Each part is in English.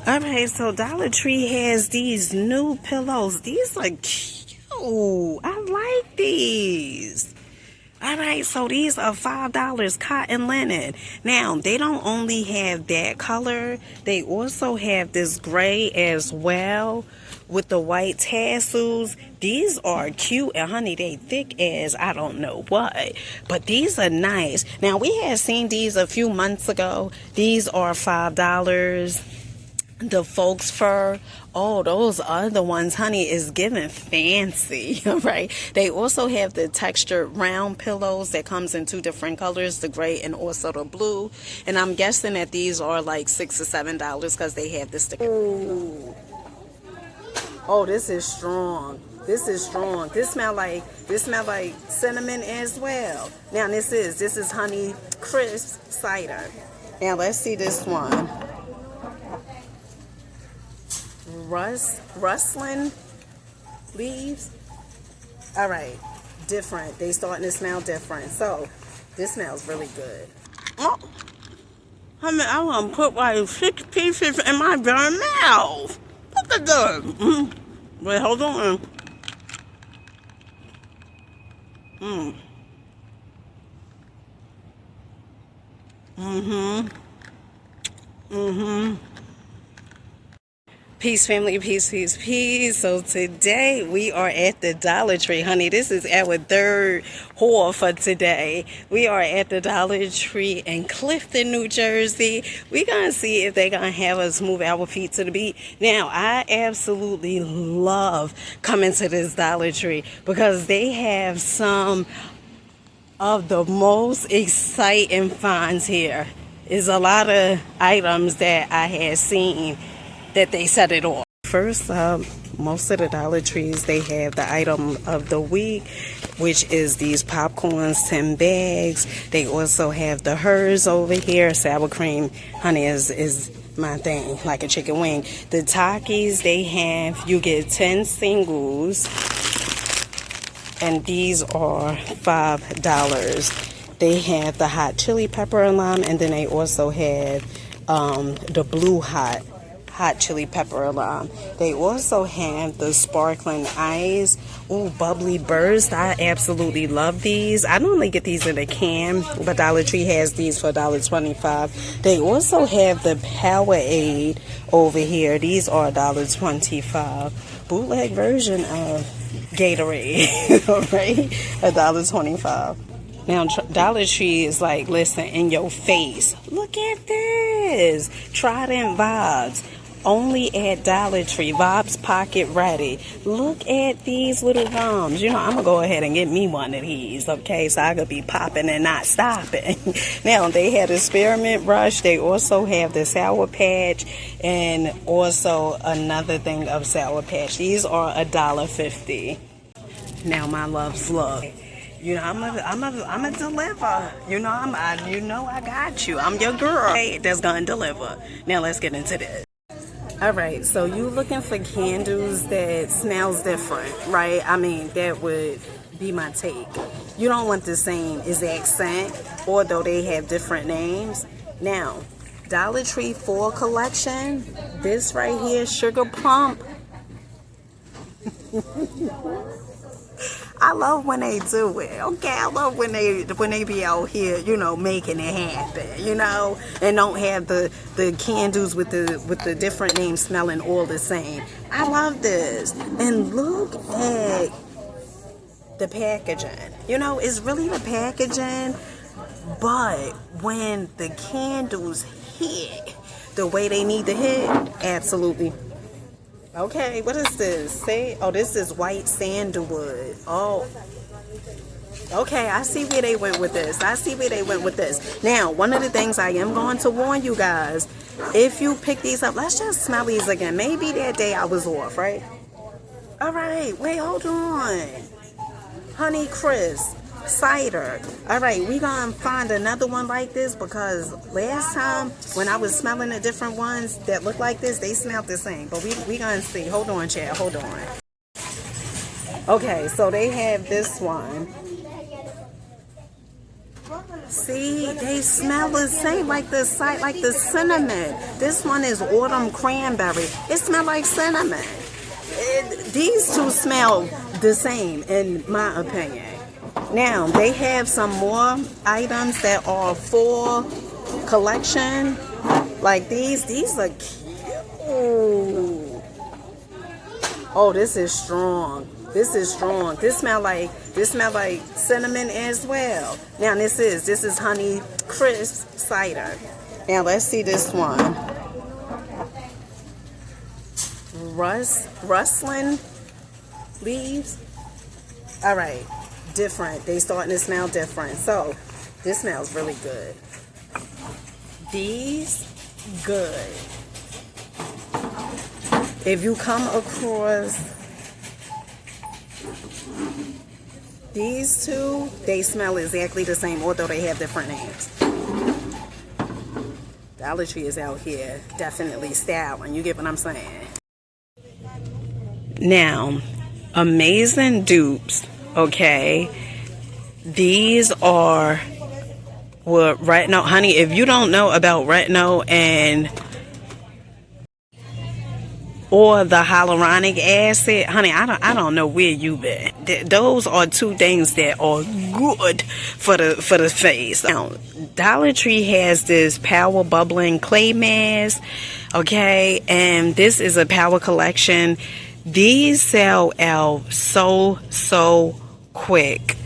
Alright, so Dollar Tree has these new pillows. These are cute. I like these. Alright, so these are $5 cotton linen. Now, they don't only have that color, they also have this gray as well with the white tassels. These are cute, and honey, they thick as I don't know what. But these are nice. Now, we had seen these a few months ago. These are $5. The folks fur, oh, those other ones, honey, is giving fancy. Right? They also have the textured round pillows that comes in two different colors, the gray and also the blue. And I'm guessing that these are like $6 or $7 because they have this sticker. Ooh. Oh, this is strong. This is strong. This smell like cinnamon as well. Now this is honey crisp cider. Now let's see this one. Rustling leaves. All right, different. They starting to smell different. So this smells really good. Oh, I mean, I want to put like 6 pieces in my darn mouth. Look at that. Wait, hold on. Peace, family, peace, peace, peace. So today we are at the Dollar Tree, honey. This is our third haul for today. We are at the Dollar Tree in Clifton, New Jersey. We're going to see if they're going to have us move our feet to the beat. Now, I absolutely love coming to this Dollar Tree because they have some of the most exciting finds here. There's a lot of items that I had seen that they set it off. First up, most of the Dollar Trees, they have the item of the week, which is these popcorns, 10 bags. They also have the hers over here. Sour cream, honey, is my thing, like a chicken wing. The Takis, they have, you get 10 singles, and these are $5. They have the hot chili pepper and lime, and then they also have the blue hot chili pepper lime. They also have the sparkling ice. Ooh, bubbly burst. I absolutely love these. I normally get these in a can, but Dollar Tree has these for $1.25. They also have the Powerade over here. These are $1.25. Bootleg version of Gatorade, right? $1.25. Now, Dollar Tree is like, listen, in your face. Look at this. Trident Vibes. Only at Dollar Tree. Vibes Pocket Ready. Look at these little gums. You know, I'm going to go ahead and get me one of these, okay? So I could be popping and not stopping. Now, they had a Spearmint Rush. They also have the Sour Patch and also another thing of Sour Patch. These are $1.50. Now, my loves, look. You know, I'm a deliver. You know, I got you. I'm your girl. Hey, that's gonna deliver. Now let's get into this. All right, so you looking for candles that smells different, right? I mean, that would be my take. You don't want the same exact scent, although they have different names. Now, Dollar Tree Fall Collection. This right here, Sugar Plump. I love when they do it, okay? I love when they be out here, you know, making it happen, you know, and don't have the candles with the different names smelling all the same. I love this. And look at the packaging. You know, it's really the packaging, but when the candles hit the way they need to hit, absolutely. Okay, what is this? Say, oh, this is white sandalwood. Oh, okay, I see where they went with this. Now, one of the things I am going to warn you guys, if you pick these up, let's just smell these again. Maybe that day I was off, right? All right, wait, hold on. Honey Crisp cider. All right, we gonna find another one like this because last time when I was smelling the different ones that look like this, they smelled the same. But we gonna see. Hold on, Chad. Hold on. Okay, so they have this one. See, they smell the same, like the like the cinnamon. This one is autumn cranberry. It smells like cinnamon. These two smell the same, in my opinion. Now, they have some more items that are for collection. Like these. These are cute. Oh, this is strong. This is strong. This smell like cinnamon as well. Now this is honey crisp cider. Now let's see this one. Rustling leaves. All right, different. They starting to smell different. So this smells really good. These good. If you come across these two, they smell exactly the same, although they have different names. Dollar Tree is out here definitely styling. You get what I'm saying? Now, amazing dupes, okay? These are what retinol, honey, if you don't know about retinol and or the hyaluronic acid, honey, I don't know where you been. Those are two things that are good for the face. Now, Dollar Tree has this power bubbling clay mask, okay, and this is a power collection. These sell out so quick,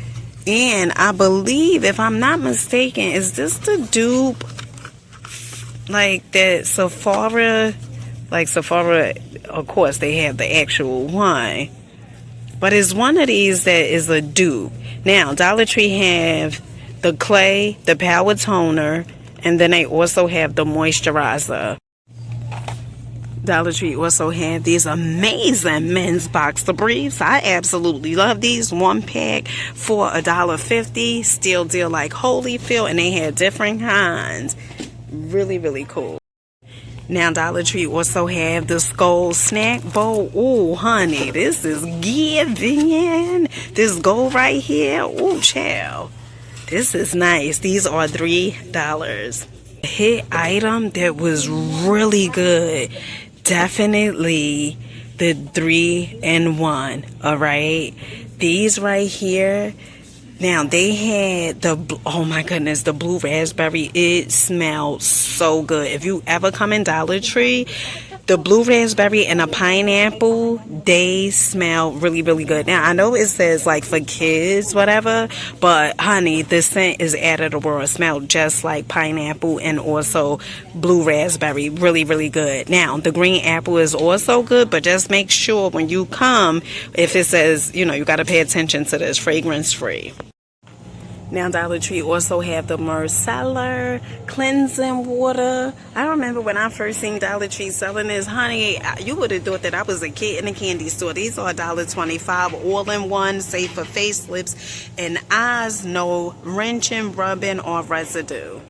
and I believe, if I'm not mistaken, is this the dupe like that Sephora? Like Sephora, of course, they have the actual one. But it's one of these that is a dupe. Now, Dollar Tree have the clay, the power toner, and then they also have the moisturizer. Dollar Tree also have these amazing men's boxer briefs. I absolutely love these. One pack for $1.50. Still deal like Holyfield, and they have different kinds. Really cool. Now, Dollar Tree also have the Skull Snack Bowl. Ooh, honey, this is giving. This gold right here. Ooh, child. This is nice. These are $3. Hit item that was really good. Definitely the 3-in-1. All right. These right here. Now, they had oh my goodness, the blue raspberry. It smells so good. If you ever come in Dollar Tree, the blue raspberry and a pineapple, they smell really good. Now, I know it says like for kids, whatever, but honey, the scent is out of the world. It smells just like pineapple and also blue raspberry. Really good. Now, the green apple is also good, but just make sure when you come, if it says, you got to pay attention to this, fragrance free. Now, Dollar Tree also have the Micellar cleansing water. I remember when I first seen Dollar Tree selling this, honey, you would have thought that I was a kid in a candy store. These are $1.25, all-in-one, safe for face, lips, and eyes. No wrenching, rubbing, or residue.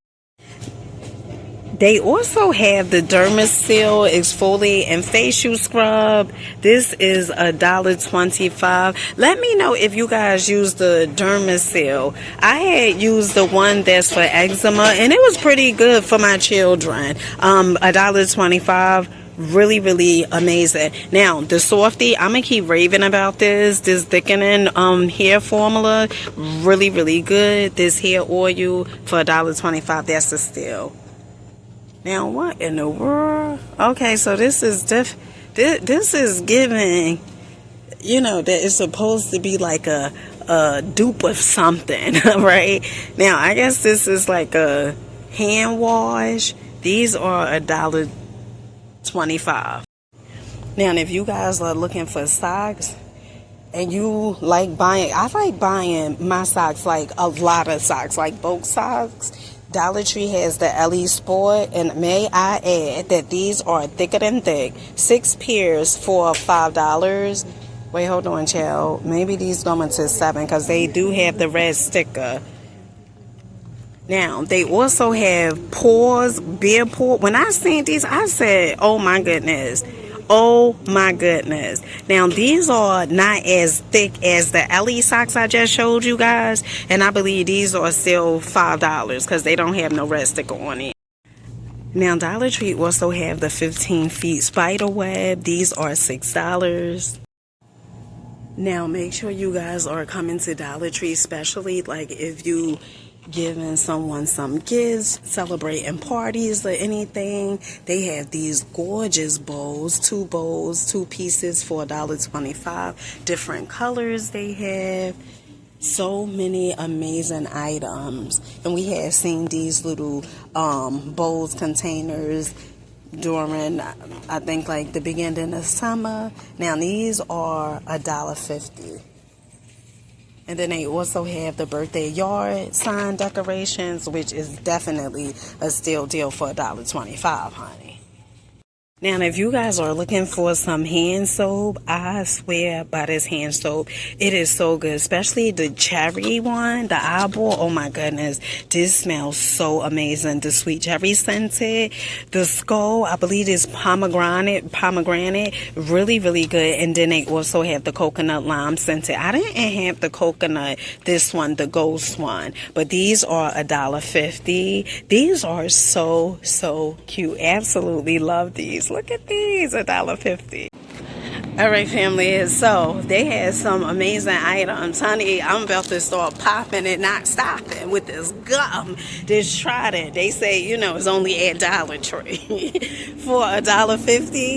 They also have the Dermasil Exfoliate and Facial Scrub. This is $1.25. Let me know if you guys use the Dermasil. I had used the one that's for eczema, and it was pretty good for my children. $1.25. Really amazing. Now, the Softy, I'm gonna keep raving about this thickening hair formula. Really good. This hair oil for $1.25. That's a steal. Now, what in the world? Okay, so this is this is giving, that it's supposed to be like a dupe of something, right? Now, I guess this is like a hand wash. These are $1.25. Now, if you guys are looking for socks and you like buying, I like buying my socks, like a lot of socks, like bulk socks. Dollar Tree has the LE Sport, and may I add that these are thicker than thick. 6 pairs for $5. Wait, hold on, child. Maybe these go into $7 because they do have the red sticker. Now, they also have paws, beer paw. When I seen these, I said, oh my goodness. Oh my goodness. Now these are not as thick as the Ellie socks I just showed you guys. And I believe these are still $5 because they don't have no red sticker on it. Now Dollar Tree also have the 15 feet spider web. These are $6. Now make sure you guys are coming to Dollar Tree, especially like if you giving someone some gifts, celebrating parties or anything. They have these gorgeous bowls, two pieces for $1.25. Different colors they have. So many amazing items. And we have seen these little bowls, containers during, I think, like the beginning of summer. Now these are $1.50. And then they also have the birthday yard sign decorations, which is definitely a steal deal for $1.25, honey. Now, if you guys are looking for some hand soap, I swear by this hand soap, it is so good, especially the cherry one, the eyeball. Oh my goodness, this smells so amazing. The sweet cherry scented, the skull, I believe is pomegranate, really, really good. And then they also have the coconut lime scented. I didn't have the coconut, this one, the ghost one, but these are $1.50. These are so cute. Absolutely love these. Look at these, $1.50. All right, family, so they had some amazing items, honey. I'm about to start popping and not stopping with this gum, this Trident. They say, it's only at Dollar Tree for $1.50.